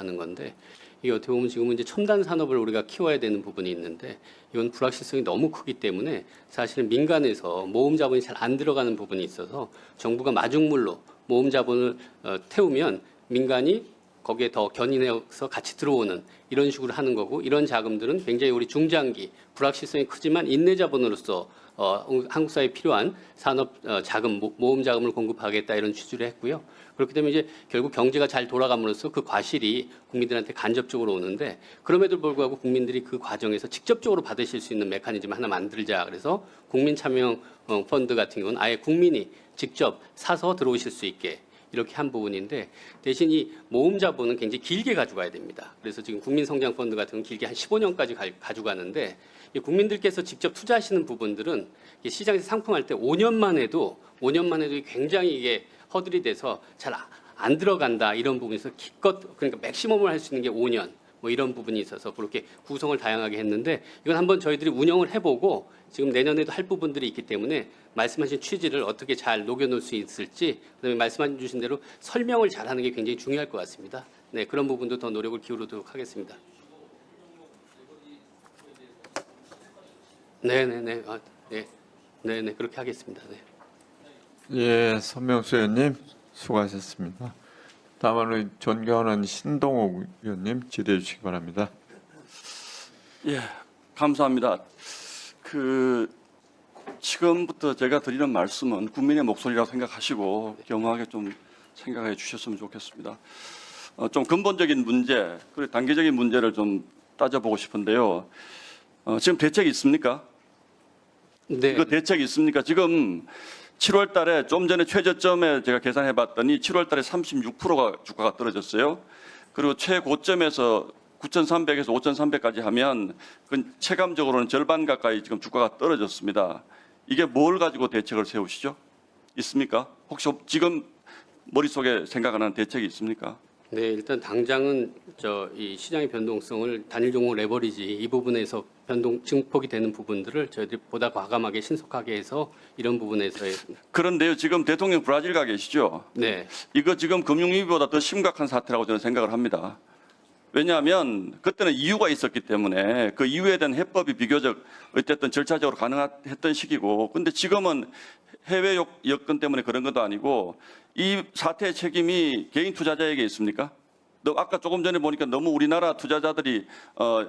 하는 건데 이게 어떻게 보면 지금은 이제 첨단 산업을 우리가 키워야 되는 부분이 있는데 이건 불확실성이 너무 크기 때문에 사실은 민간에서 모험 자본이 잘 안 들어가는 부분이 있어서 정부가 마중물로 모험 자본을 태우면 민간이 거기에 더 견인해서 같이 들어오는 이런 식으로 하는 거고 이런 자금들은 굉장히 우리 중장기 불확실성이 크지만 인내 자본으로서 한국 사회에 필요한 산업 자금 모험 자금을 공급하겠다 이런 취지를 했고요. 그렇기 때문에 이제 결국 경제가 잘 돌아감으로써 그 과실이 국민들한테 간접적으로 오는데 그럼에도 불구하고 국민들이 그 과정에서 직접적으로 받으실 수 있는 메커니즘 하나 만들자. 그래서 국민 참여 펀드 같은 경우는 아예 국민이 직접 사서 들어오실 수 있게 이렇게 한 부분인데 대신 이 모험 자본은 굉장히 길게 가져가야 됩니다. 그래서 지금 국민성장펀드 같은 건 길게 한 15년까지 가져가는데 국민들께서 직접 투자하시는 부분들은 시장에서 상품할 때 5년만 해도 굉장히 이게 허들이 돼서 잘 안 들어간다 이런 부분에서 기껏 그러니까 맥시멈을 할 수 있는 게 5년 뭐 이런 부분이 있어서 그렇게 구성을 다양하게 했는데 이건 한번 저희들이 운영을 해보고 지금 내년에도 할 부분들이 있기 때문에 말씀하신 취지를 어떻게 잘 녹여놓을 수 있을지 그다음에 말씀해 주신 대로 설명을 잘하는 게 굉장히 중요할 것 같습니다. 네, 그런 부분도 더 노력을 기울이도록 하겠습니다. 네네네. 네네 그렇게 하겠습니다. 네. 예, 선명수 의원님 수고하셨습니다. 다음으로 존경하는 신동욱 의원님 질의해 주시기 바랍니다. 예, 감사합니다. 지금부터 제가 드리는 말씀은 국민의 목소리라고 생각하시고 겸허하게 좀 생각해 주셨으면 좋겠습니다. 좀 근본적인 문제, 그리고 단계적인 문제를 좀 따져보고 싶은데요. 지금 대책이 있습니까? 네. 이거 대책이 있습니까? 지금 7월 달에 좀 전에 최저점에 제가 계산해 봤더니 7월 달에 36%가 주가가 떨어졌어요. 그리고 최고점에서 9,300에서 5,300까지 하면 그 체감적으로는 절반 가까이 지금 주가가 떨어졌습니다. 이게 뭘 가지고 대책을 세우시죠? 있습니까? 혹시 지금 머릿속에 생각하는 대책이 있습니까? 네, 일단 당장은 이 시장의 변동성을 단일 종목 레버리지 이 부분에서 증폭이 되는 부분들을 저희들이 보다 과감하게 신속하게 해서 이런 부분에서의 그런데요, 지금 대통령 브라질 가 계시죠? 네, 이거 지금 금융위기보다 더 심각한 사태라고 저는 생각을 합니다. 왜냐하면 그때는 이유가 있었기 때문에 그 이유에 대한 해법이 비교적 어쨌든 절차적으로 가능했던 시기고, 근데 지금은 해외 여건 때문에 그런 것도 아니고 이 사태의 책임이 개인 투자자에게 있습니까? 아까 조금 전에 보니까 너무 우리나라 투자자들이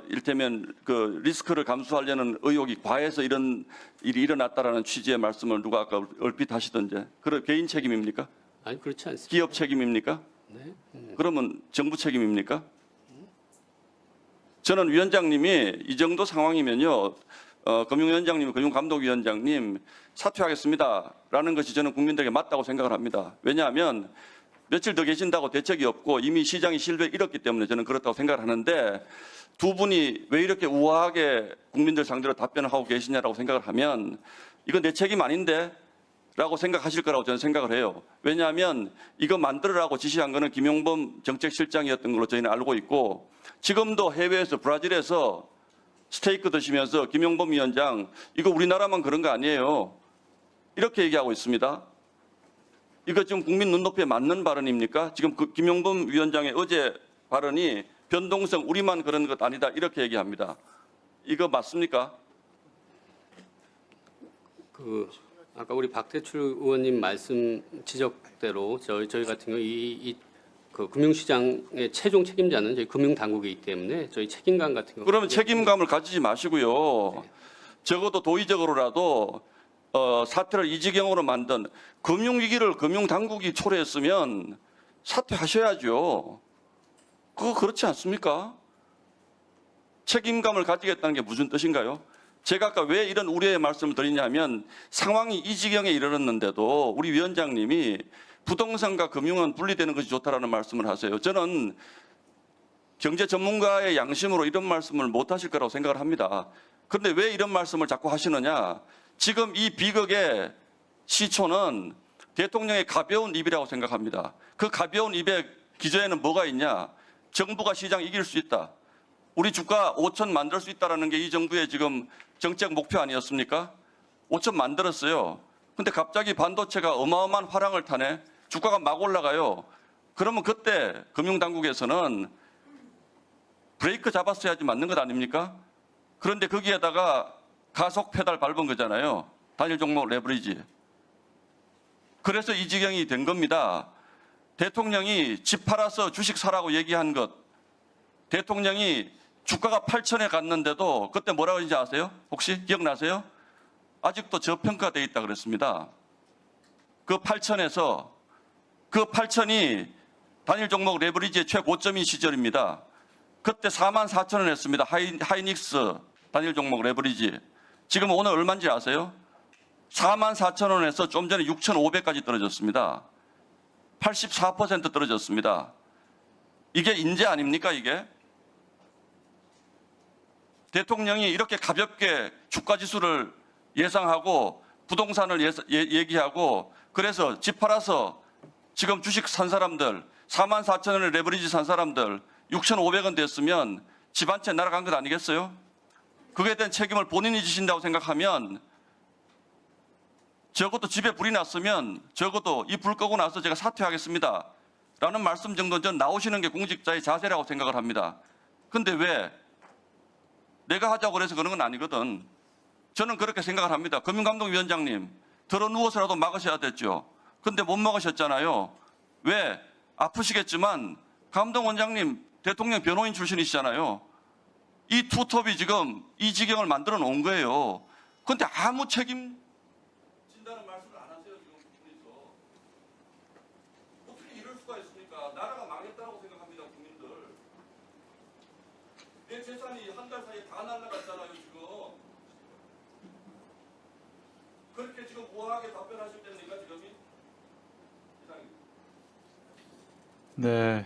이를테면 그 리스크를 감수하려는 의욕이 과해서 이런 일이 일어났다라는 취지의 말씀을 누가 아까 얼핏 하시던데, 그런 개인 책임입니까? 아니 그렇지 않습니다. 기업 책임입니까? 네, 그러면 정부 책임입니까? 저는 위원장님이 이 정도 상황이면요, 금융위원장님, 금융감독위원장님 사퇴하겠습니다라는 것이 저는 국민들에게 맞다고 생각을 합니다. 왜냐하면 며칠 더 계신다고 대책이 없고 이미 시장이 신뢰를 잃었기 때문에 저는 그렇다고 생각을 하는데, 두 분이 왜 이렇게 우아하게 국민들 상대로 답변을 하고 계시냐라고 생각을 하면 이건 내 책임 아닌데? 라고 생각하실 거라고 저는 생각을 해요. 왜냐하면 이거 만들으라고 지시한 거는 김용범 정책실장이었던 걸로 저희는 알고 있고, 지금도 해외에서 브라질에서 스테이크 드시면서 김용범 위원장 이거 우리나라만 그런 거 아니에요, 이렇게 얘기하고 있습니다. 이거 지금 국민 눈높이에 맞는 발언입니까? 지금 김용범 위원장의 어제 발언이 변동성 우리만 그런 것 아니다 이렇게 얘기합니다. 이거 맞습니까? 아까 우리 박대출 의원님 말씀 지적대로 저희 같은 경우 그 금융시장의 최종 책임자는 저희 금융당국이기 때문에 저희 책임감 같은 경우 그러면 책임감을 가지지 마시고요. 적어도 도의적으로라도 사태를 이 지경으로 만든 금융위기를 금융당국이 초래했으면 사퇴하셔야죠. 그거 그렇지 않습니까? 책임감을 가지겠다는 게 무슨 뜻인가요? 제가 아까 왜 이런 우려의 말씀을 드리냐면 상황이 이 지경에 이르렀는데도 우리 위원장님이 부동산과 금융은 분리되는 것이 좋다라는 말씀을 하세요. 저는 경제 전문가의 양심으로 이런 말씀을 못 하실 거라고 생각을 합니다. 그런데 왜 이런 말씀을 자꾸 하시느냐? 지금 이 비극의 시초는 대통령의 가벼운 입이라고 생각합니다. 그 가벼운 입의 기저에는 뭐가 있냐? 정부가 시장 이길 수 있다. 우리 주가 5천 만들 수 있다는 게 이 정부의 지금 정책 목표 아니었습니까? 5천 만들었어요. 근데 갑자기 반도체가 어마어마한 화랑을 타네. 주가가 막 올라가요. 그러면 그때 금융당국에서는 브레이크 잡았어야지 맞는 것 아닙니까? 그런데 거기에다가 가속 페달 밟은 거잖아요. 단일 종목 레버리지. 그래서 이 지경이 된 겁니다. 대통령이 집 팔아서 주식 사라고 얘기한 것. 대통령이 주가가 8천에 갔는데도 그때 뭐라고 했는지 아세요? 혹시 기억나세요? 아직도 저평가되어 있다 그랬습니다. 그 8천에서 그 8천이 단일 종목 레버리지의 최고점인 시절입니다. 그때 44,000원 했습니다. 하이닉스 단일 종목 레버리지. 지금 오늘 얼마인지 아세요? 44,000원에서 좀 전에 6,500까지 떨어졌습니다. 84% 떨어졌습니다. 이게 인재 아닙니까 이게? 대통령이 이렇게 가볍게 주가 지수를 예상하고 부동산을 얘기하고 그래서 집 팔아서 지금 주식 산 사람들 44,000원에 레버리지 산 사람들 6,500원 됐으면 집 한 채 날아간 것 아니겠어요? 그에 대한 책임을 본인이 지신다고 생각하면 적어도 집에 불이 났으면 적어도 이 불 끄고 나서 제가 사퇴하겠습니다 라는 말씀 정도는 전 나오시는 게 공직자의 자세라고 생각을 합니다. 근데 왜 내가 하자고 그래서 그런 건 아니거든. 저는 그렇게 생각을 합니다. 금융감독위원장님 들어 누워서라도 막으셔야 됐죠. 근데 못 막으셨잖아요. 왜? 아프시겠지만 감독원장님 대통령 변호인 출신이시잖아요. 이 투톱이 지금 이 지경을 만들어 놓은 거예요. 근데 아무 책임진다는 말씀을 안 하세요. 지금 국민에서. 어떻게 이럴 수가 있습니까? 나라가 망했다고 생각합니다. 국민들. 내 재산이 한 달 사이에 다 날라갔잖아요. 지금. 그렇게 지금 우아하게 답변하실 때입니까? 지금이? 이상입니다. 네.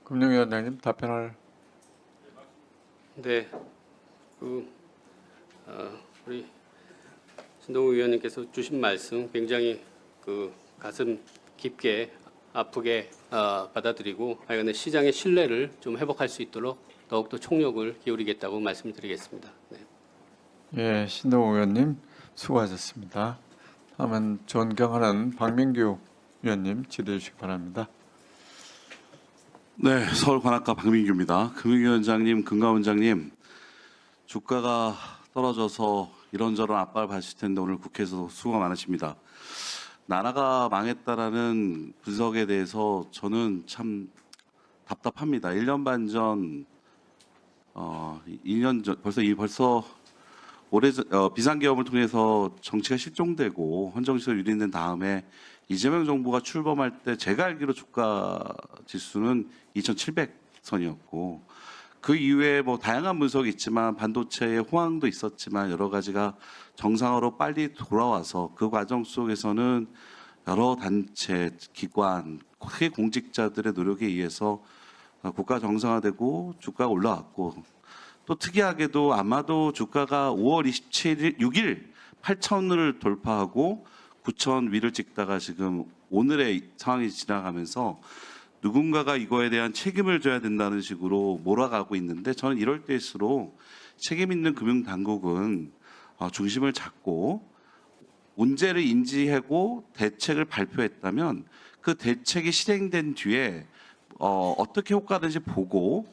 금융위원장님 답변할. 네, 우리 신동욱 의원님께서 주신 말씀 굉장히 가슴 깊게 아프게 받아들이고 하여간에 시장의 신뢰를 좀 회복할 수 있도록 더욱더 총력을 기울이겠다고 말씀드리겠습니다. 네. 예, 신동욱 의원님 수고하셨습니다. 다음은 존경하는 박민규 의원님 질의해 주시기 바랍니다. 네, 서울관악가 박민규입니다. 금융위원장님, 금감원장님, 주가가 떨어져서 이런저런 압박을 받으실 텐데 오늘 국회에서 수고가 많으십니다. 나라가 망했다라는 분석에 대해서 저는 참 답답합니다. 1년 반 전, 2년 전, 벌써 올해 비상계엄을 통해서 정치가 실종되고 헌정시설 유린된 다음에 이재명 정부가 출범할 때 제가 알기로 주가 지수는 2,700선이었고 그 이후에 뭐 다양한 분석이 있지만 반도체의 호황도 있었지만 여러 가지가 정상으로 빨리 돌아와서 그 과정 속에서는 여러 단체, 기관, 크게 공직자들의 노력에 의해서 국가 정상화되고 주가가 올라왔고 또 특이하게도 아마도 주가가 5월 6일 8,000을 돌파하고 9,000 위를 찍다가 지금 오늘의 상황이 지나가면서 누군가가 이거에 대한 책임을 져야 된다는 식으로 몰아가고 있는데 저는 이럴 때일수록 책임 있는 금융당국은 중심을 잡고 문제를 인지하고 대책을 발표했다면 그 대책이 실행된 뒤에 어떻게 효과되는지 보고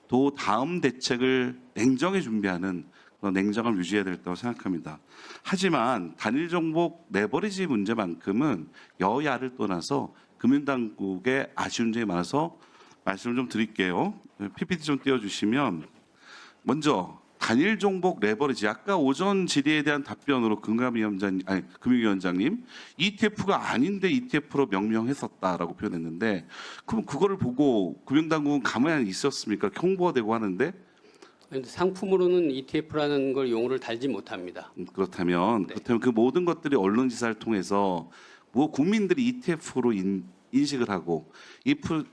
또 다음 대책을 냉정히 준비하는 그런 냉정함을 유지해야 되겠다고 생각합니다. 하지만 단일 종목 레버리지 문제만큼은 여야를 떠나서 금융당국의 아쉬운 점이 많아서 말씀을 좀 드릴게요. PPT 좀 띄워주시면 먼저 단일 종목 레버리지 아까 오전 질의에 대한 답변으로 금융위원장님 ETF가 아닌데 ETF로 명명했었다라고 표현했는데 그럼 그거를 보고 금융당국은 가만히 있었습니까? 홍보가 되고 하는데 상품으로는 ETF라는 걸 용어를 달지 못합니다. 그렇다면 그 모든 것들이 언론 지사를 통해서 뭐 국민들이 ETF로 인식을 하고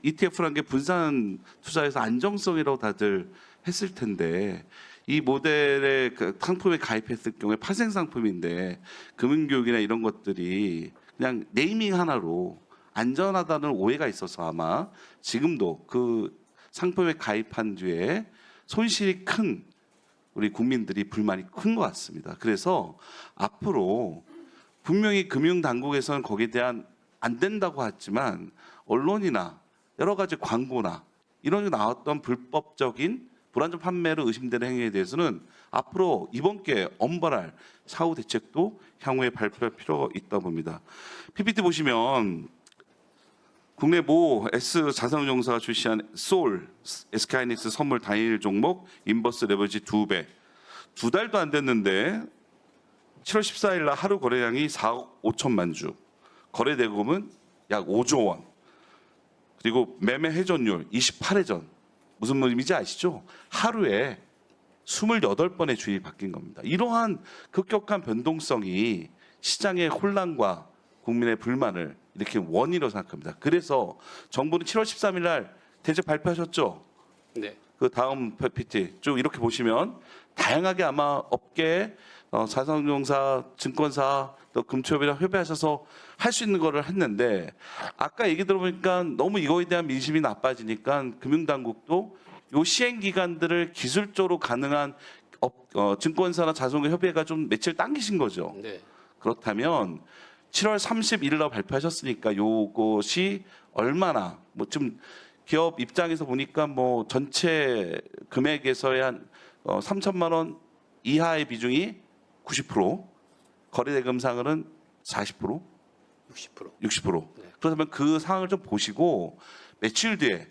ETF라는 게 분산 투자에서 안정성이라고 다들 했을 텐데 이 모델의 그 상품에 가입했을 경우에 파생 상품인데 금융교육이나 이런 것들이 그냥 네이밍 하나로 안전하다는 오해가 있어서 아마 지금도 그 상품에 가입한 뒤에 손실이 큰 우리 국민들이 불만이 큰 것 같습니다. 그래서 앞으로 분명히 금융당국에서는 거기에 대한 안 된다고 했지만 언론이나 여러 가지 광고나 이런 게 나왔던 불법적인 불안전 판매로 의심되는 행위에 대해서는 앞으로 이번 기회에 엄벌할 사후 대책도 향후에 발표할 필요가 있다 봅니다. PPT 보시면 국내 모 S 자산운용사가 출시한 소울 SK하이닉스 선물 단일 종목 인버스 레버리지 2배 2달도 안 됐는데 7월 14일 날 하루 거래량이 4억 5천만 주, 거래 대금은 약 5조 원, 그리고 매매 회전율 28회전. 무슨 의미인지 아시죠? 하루에 28번의 주식이 바뀐 겁니다. 이러한 급격한 변동성이 시장의 혼란과 국민의 불만을 이렇게 원인으로 생각합니다. 그래서 정부는 7월 13일 날 대책 발표하셨죠? 네. 그 다음 PPT 쭉 이렇게 보시면 다양하게 아마 업계, 자산운용사, 증권사, 또 금투협이랑 협의하셔서 할 수 있는 거를 했는데 아까 얘기 들어보니까 너무 이거에 대한 민심이 나빠지니까 금융당국도 요 시행 기간들을 기술적으로 가능한 증권사나 자산운용 협의회가 좀 며칠 당기신 거죠. 네. 그렇다면 7월 31일 날 발표하셨으니까 요것이 얼마나 뭐 좀 기업 입장에서 보니까 뭐 전체 금액에서의 한 3천만 원 이하의 비중이 90%, 거래대금상으로는 40%, 60%. 60%. 네. 그렇다면 그 상황을 좀 보시고 며칠 뒤에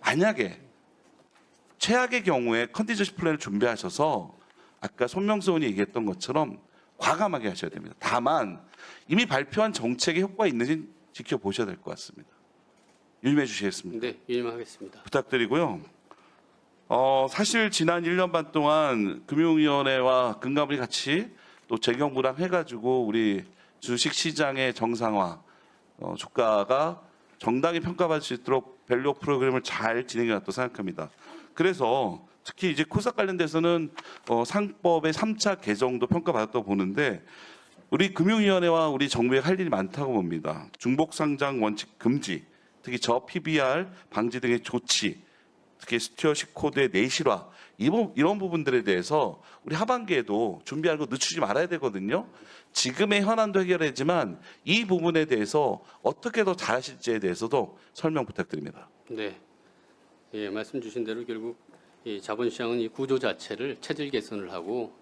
만약에 최악의 경우에 컨티전시 플랜을 준비하셔서 아까 손명수 의원이 얘기했던 것처럼 과감하게 하셔야 됩니다. 다만 이미 발표한 정책의 효과가 있는지 지켜보셔야 될 것 같습니다. 유념해 주시겠습니까? 네, 유념하겠습니다. 부탁드리고요. 사실 지난 1년 반 동안 금융위원회와 금감원이 같이 또 재경부랑 해가지고 우리 주식시장의 정상화, 주가가 정당히 평가받을 수 있도록 밸류 프로그램을 잘 진행해왔다고 생각합니다. 그래서 특히 이제 코스닥 관련돼서는 상법의 3차 개정도 평가받았다고 보는데 우리 금융위원회와 우리 정부에 할 일이 많다고 봅니다. 중복상장 원칙 금지, 특히 저 PBR 방지 등의 조치, 특히 스튜어십 코드의 내실화 이런 부분들에 대해서 우리 하반기에도 준비하는 거 늦추지 말아야 되거든요. 지금의 현안도 해결하지만 이 부분에 대해서 어떻게 더 잘하실지에 대해서도 설명 부탁드립니다. 네. 예, 말씀 주신 대로 결국 이 자본시장은 이 구조 자체를 체질 개선을 하고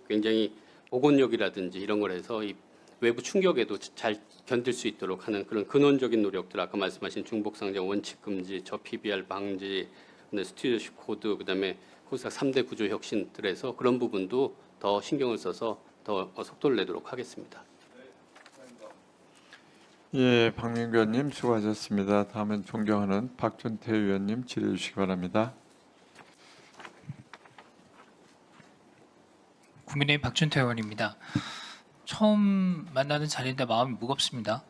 굉장히 복원력이라든지 이런 걸 해서 이 외부 충격에도 잘 견딜 수 있도록 하는 그런 근원적인 노력들, 아까 말씀하신 중복상장 원칙 금지, 저 PBR 방지, 스튜어십 코드, 그다음에 코스닥 3대 구조 혁신들에서 그런 부분도 더 신경을 써서 더 속도를 내도록 하겠습니다. 예, 박민규 의원님 수고하셨습니다. 다음은 존경하는 박준태 의원님 질의해 주시기 바랍니다. 국민의힘 박준태 의원입니다. 처음 만나는 자리인데 마음이 무겁습니다.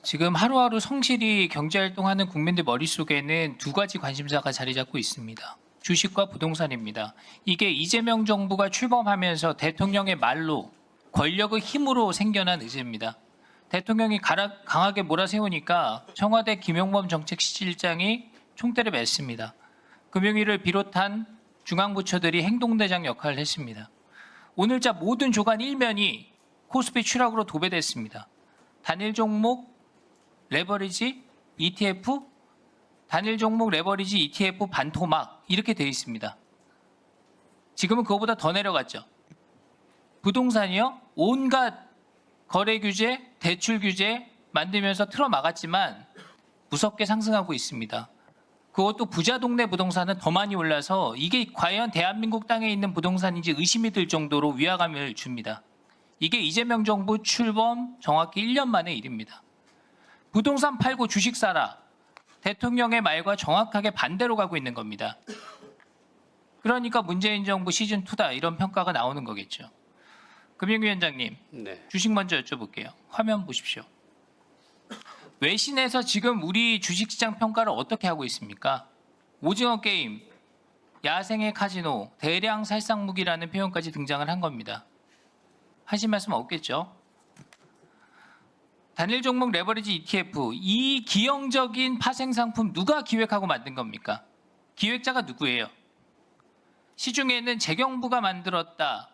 지금 하루하루 성실히 경제활동하는 국민들 머릿속에는 두 가지 관심사가 자리 잡고 있습니다. 주식과 부동산입니다. 이게 이재명 정부가 출범하면서 대통령의 말로 권력의 힘으로 생겨난 의제입니다. 대통령이 강하게 몰아세우니까 청와대 김용범 정책실장이 총대를 맸습니다. 금융위를 비롯한 중앙부처들이 행동대장 역할을 했습니다. 오늘자 모든 조간 일면이 코스피 추락으로 도배됐습니다. 단일 종목 레버리지 ETF, 단일 종목 레버리지 ETF 반토막 이렇게 되어 있습니다. 지금은 그거보다 더 내려갔죠. 부동산이요, 온갖 거래 규제, 대출 규제 만들면서 틀어막았지만 무섭게 상승하고 있습니다. 그것도 부자 동네 부동산은 더 많이 올라서 이게 과연 대한민국 땅에 있는 부동산인지 의심이 들 정도로 위화감을 줍니다. 이게 이재명 정부 출범 정확히 1년 만의 일입니다. 부동산 팔고 주식 사라. 대통령의 말과 정확하게 반대로 가고 있는 겁니다. 그러니까 문재인 정부 시즌2다 이런 평가가 나오는 거겠죠. 금융위원장님, 네. 주식 먼저 여쭤볼게요. 화면 보십시오. 외신에서 지금 우리 주식시장 평가를 어떻게 하고 있습니까? 오징어 게임, 야생의 카지노, 대량 살상 무기라는 표현까지 등장을 한 겁니다. 하실 말씀 없겠죠? 단일 종목 레버리지 ETF, 이 기형적인 파생 상품 누가 기획하고 만든 겁니까? 기획자가 누구예요? 시중에는 재경부가 만들었다,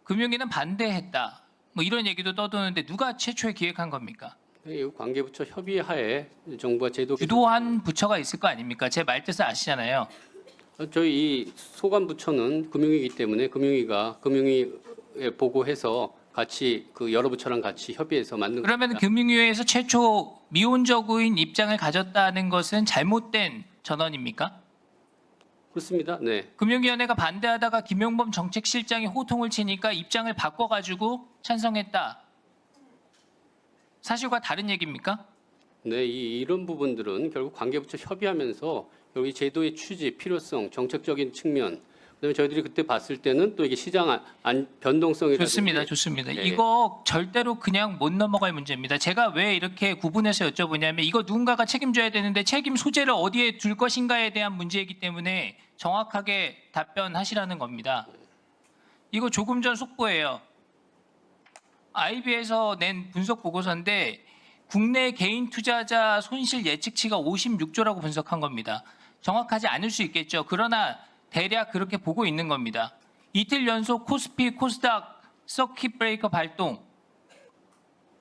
금융위는 반대했다, 뭐 이런 얘기도 떠도는데 누가 최초에 기획한 겁니까? 이 관계부처 협의하에 정부가 제도 주도한 부처가 있을 거 아닙니까? 제 말뜻을 아시잖아요. 저희 이 소관부처는 금융위기 때문에 금융위에 보고해서 같이 그 여러 부처랑 같이 협의해서 만든 그러면 겁니다. 금융위에서 최초 미온적인 입장을 가졌다는 것은 잘못된 전언입니까? 그렇습니다. 네. 금융위원회가 반대하다가 김용범 정책실장이 호통을 치니까 입장을 바꿔가지고 찬성했다. 사실과 다른 얘기입니까? 네, 이런 부분들은 결국 관계부처 협의하면서 결국 이 제도의 취지, 필요성, 정책적인 측면, 그다음에 저희들이 그때 봤을 때는 또 이게 시장 변동성이라든지 좋습니다. 네. 이거 절대로 그냥 못 넘어갈 문제입니다. 제가 왜 이렇게 구분해서 여쭤보냐면 이거 누군가가 책임져야 되는데 책임 소재를 어디에 둘 것인가에 대한 문제이기 때문에 정확하게 답변하시라는 겁니다. 이거 조금 전 속보예요. IB에서 낸 분석 보고서인데 국내 개인 투자자 손실 예측치가 56조라고 분석한 겁니다. 정확하지 않을 수 있겠죠. 그러나 대략 그렇게 보고 있는 겁니다. 이틀 연속 코스피, 코스닥 서킷 브레이커 발동.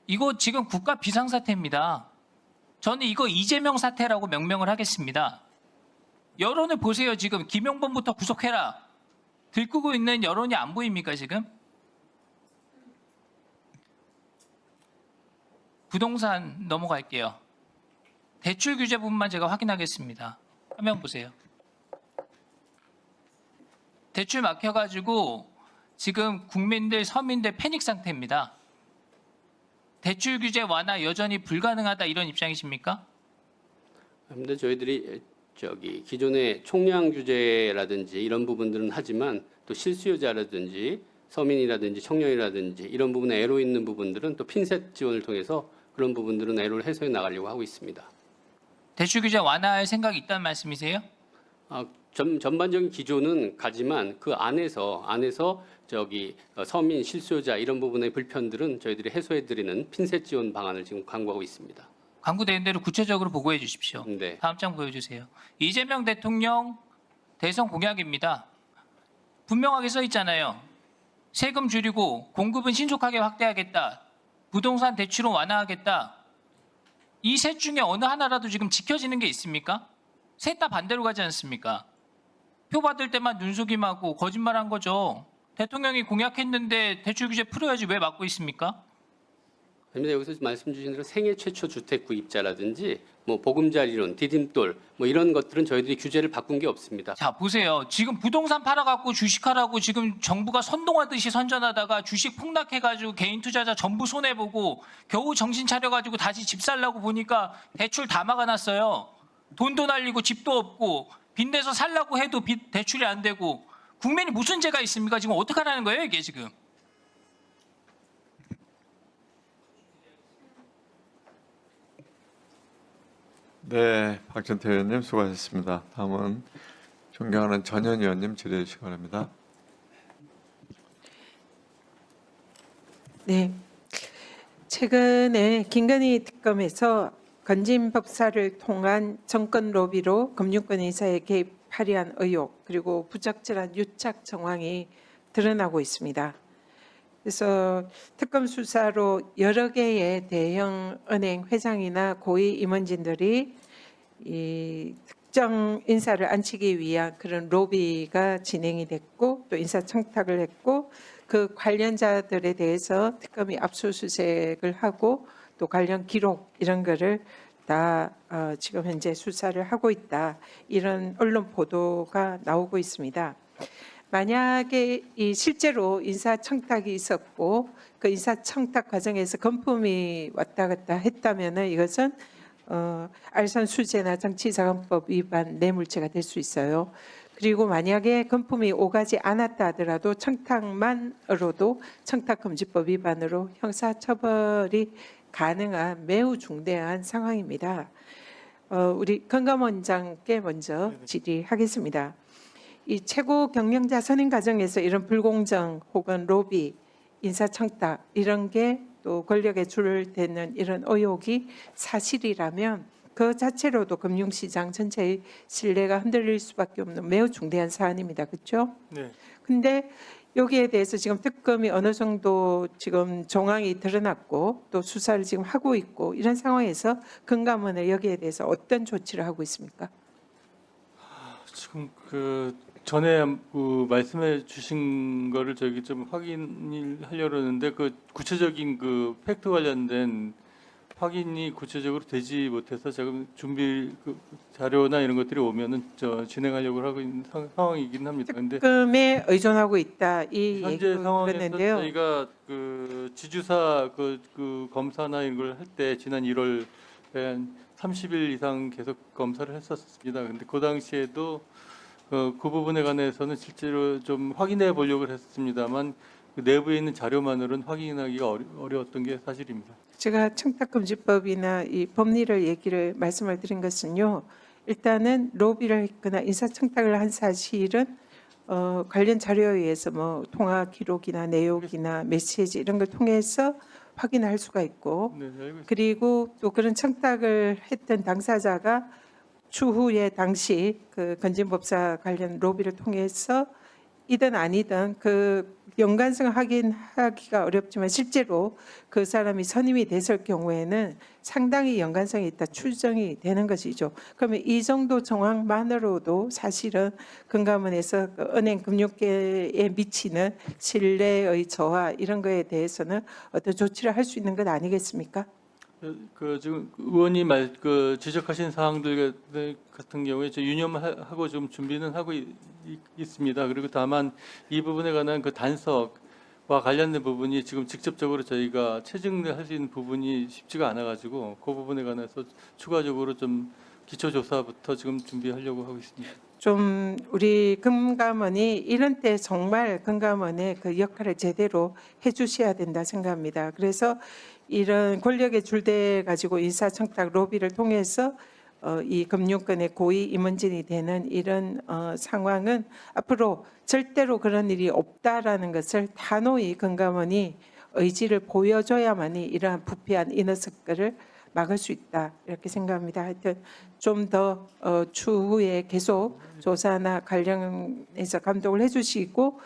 이거 지금 국가 비상사태입니다. 저는 이거 이재명 사태라고 명명을 하겠습니다. 여론을 보세요. 지금 김용범부터 구속해라. 들끓고 있는 여론이 안 보입니까 지금? 부동산 넘어갈게요. 대출 규제 부분만 제가 확인하겠습니다. 화면 보세요. 대출 막혀가지고 지금 국민들, 서민들 패닉 상태입니다. 대출 규제 완화 여전히 불가능하다 이런 입장이십니까? 근데 저희들이 기존의 총량 규제라든지 이런 부분들은 하지만 또 실수요자라든지 서민이라든지 청년이라든지 이런 부분에 애로 있는 부분들은 또 핀셋 지원을 통해서 그런 부분들은 애로를 해소해 나가려고 하고 있습니다. 대출 규제 완화할 생각이 있다는 말씀이세요? 전반적인 기조는 가지만 그 안에서 서민 실수요자 이런 부분의 불편들은 저희들이 해소해드리는 핀셋 지원 방안을 지금 강구하고 있습니다. 광고된 대로 구체적으로 보고해 주십시오. 네. 다음 장 보여주세요. 이재명 대통령 대선 공약입니다. 분명하게 써 있잖아요. 세금 줄이고 공급은 신속하게 확대하겠다. 부동산 대출은 완화하겠다. 이 셋 중에 어느 하나라도 지금 지켜지는 게 있습니까? 셋 다 반대로 가지 않습니까? 표 받을 때만 눈속임하고 거짓말한 거죠. 대통령이 공약했는데 대출 규제 풀어야지 왜 막고 있습니까? 아닙니다. 여기서 말씀 주신 대로 생애 최초 주택 구입자라든지 뭐 보금자리론, 디딤돌 뭐 이런 것들은 저희들이 규제를 바꾼 게 없습니다. 자 보세요. 지금 부동산 팔아갖고 주식하라고 지금 정부가 선동하듯이 선전하다가 주식 폭락해가지고 개인 투자자 전부 손해보고 겨우 정신 차려가지고 다시 집 살라고 보니까 대출 다 막아놨어요. 돈도 날리고 집도 없고 빚내서 살라고 해도 대출이 안 되고 국민이 무슨 죄가 있습니까? 지금 어떡하라는 거예요 이게 지금? 네, 박준태 의원님 수고하셨습니다. 다음은 존경하는 전현 의원님 질의해 주시기 바랍니다. 네. 최근에 김건희 특검에서 건진 법사를 통한 정권 로비로 금융권 인사에 개입하려한 의혹 그리고 부적절한 유착 정황이 드러나고 있습니다. 그래서 특검 수사로 여러 개의 대형 은행 회장이나 고위 임원진들이 이 특정 인사를 앉히기 위한 그런 로비가 진행이 됐고 또 인사청탁을 했고 그 관련자들에 대해서 특검이 압수수색을 하고 또 관련 기록 이런 거를 다 지금 현재 수사를 하고 있다. 이런 언론 보도가 나오고 있습니다. 만약에 이 실제로 인사청탁이 있었고 그 인사청탁 과정에서 금품이 왔다 갔다 했다면은 이것은 알선수재나 정치자금법 위반 뇌물죄가 될 수 있어요. 그리고 만약에 금품이 오가지 않았다 하더라도 청탁만으로도 청탁금지법 위반으로 형사처벌이 가능한 매우 중대한 상황입니다. 우리 건감원장께 먼저 질의하겠습니다. 이 최고 경영자 선임 과정에서 이런 불공정 혹은 로비, 인사청탁 이런 게 또 권력에 줄대는 이런 의혹이 사실이라면 그 자체로도 금융시장 전체의 신뢰가 흔들릴 수밖에 없는 매우 중대한 사안입니다. 그렇죠? 네. 근데 여기에 대해서 지금 특검이 어느 정도 지금 정황이 드러났고 또 수사를 지금 하고 있고 이런 상황에서 금감원은 여기에 대해서 어떤 조치를 하고 있습니까? 지금 그 전에 그 말씀해 주신 거를 저기 좀 확인을 하려고 하는데 그 구체적인 그 팩트 관련된 확인이 구체적으로 되지 못해서 지금 준비 그 자료나 이런 것들이 오면은 진행하려고 하고 있는 상황이긴 합니다. 근데 특검에 의존하고 있다 이 현재 얘기를 상황에서 들었는데요. 저희가 그 지주사 그 검사나 이런 걸 할 때 지난 1월에 한 30일 이상 계속 검사를 했었습니다. 근데 그 당시에도 그 부분에 관해서는 실제로 좀 확인해 보려고 했습니다만 그 내부에 있는 자료만으로는 확인하기가 어려웠던 게 사실입니다. 제가 청탁금지법이나 이 법리를 얘기를 말씀을 드린 것은요. 일단은 로비를 했거나 인사청탁을 한 사실은 관련 자료에 의해서 뭐 통화 기록이나 내용이나 메시지 이런 걸 통해서 확인할 수가 있고 네, 알고 있습니다. 그리고 또 그런 청탁을 했던 당사자가 추후에 당시 그 건진법사 관련 로비를 통해서 이든 아니든 그 연관성 확인하기가 어렵지만 실제로 그 사람이 선임이 됐을 경우에는 상당히 연관성이 있다 추정이 되는 것이죠. 그러면 이 정도 정황만으로도 사실은 금감원에서 그 은행 금융계에 미치는 신뢰의 저하 이런 거에 대해서는 어떤 조치를 할 수 있는 것 아니겠습니까? 그 지금 의원님 그 지적하신 사항들 같은 경우에 저 유념하고 좀 준비는 하고 있습니다. 그리고 다만 이 부분에 관한 그 단서와 관련된 부분이 지금 직접적으로 저희가 체증할 수 있는 부분이 쉽지가 않아가지고 그 부분에 관해서 추가적으로 좀 기초조사부터 지금 준비하려고 하고 있습니다. 좀 우리 금감원이 이런 때 정말 금감원의 그 역할을 제대로 해주셔야 된다 생각합니다. 그래서 이런 권력에 줄대 가지고 인사청탁 로비를 통해서 이 금융권의 고위 임원진이 되는 이런 상황은 앞으로 절대로 그런 일이 없다라는 것을 단호히 금감원이 의지를 보여줘야만이 이러한 부패한 인허습거를 막을 수 있다 이렇게 생각합니다. 하여튼 좀 더 추후에 계속 조사나 관련해서 감독을 해주시고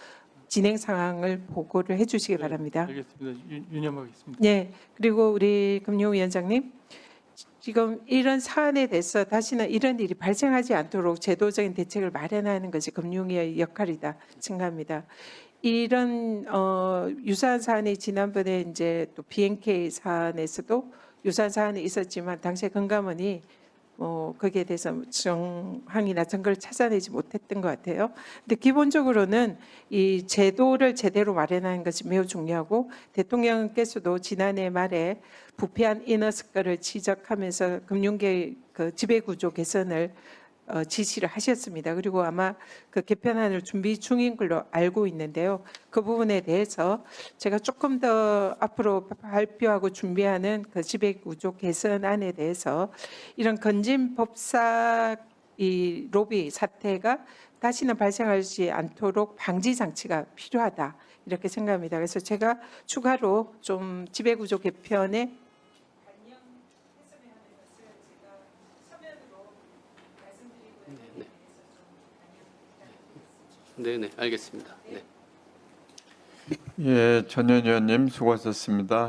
진행 상황을 보고를 해주시기 네, 바랍니다. 알겠습니다. 유념하겠습니다. 네, 그리고 우리 금융위원장님 지금 이런 사안에 대해서 다시는 이런 일이 발생하지 않도록 제도적인 대책을 마련하는 것이 금융위의 역할이다 생각합니다. 이런 유사한 사안이 지난번에 이제 또 BNK 사안에서도 유사한 사안이 있었지만 당시에 금감원이 거기에 대해서 정황이나 증거를 찾아내지 못했던 것 같아요. 근데 기본적으로는 이 제도를 제대로 마련하는 것이 매우 중요하고 대통령께서도 지난해 말에 부패한 인허습거를 지적하면서 금융계 그 지배구조 개선을 지시를 하셨습니다. 그리고 아마 그 개편안을 준비 중인 걸로 알고 있는데요. 그 부분에 대해서 제가 조금 더 앞으로 발표하고 준비하는 그 지배구조 개선안에 대해서 이런 건진법사 이 로비 사태가 다시는 발생하지 않도록 방지 장치가 필요하다 이렇게 생각합니다. 그래서 제가 추가로 좀 지배구조 개편에 네, 알겠습니다. 네. 예, 전현 의원님 수고하셨습니다.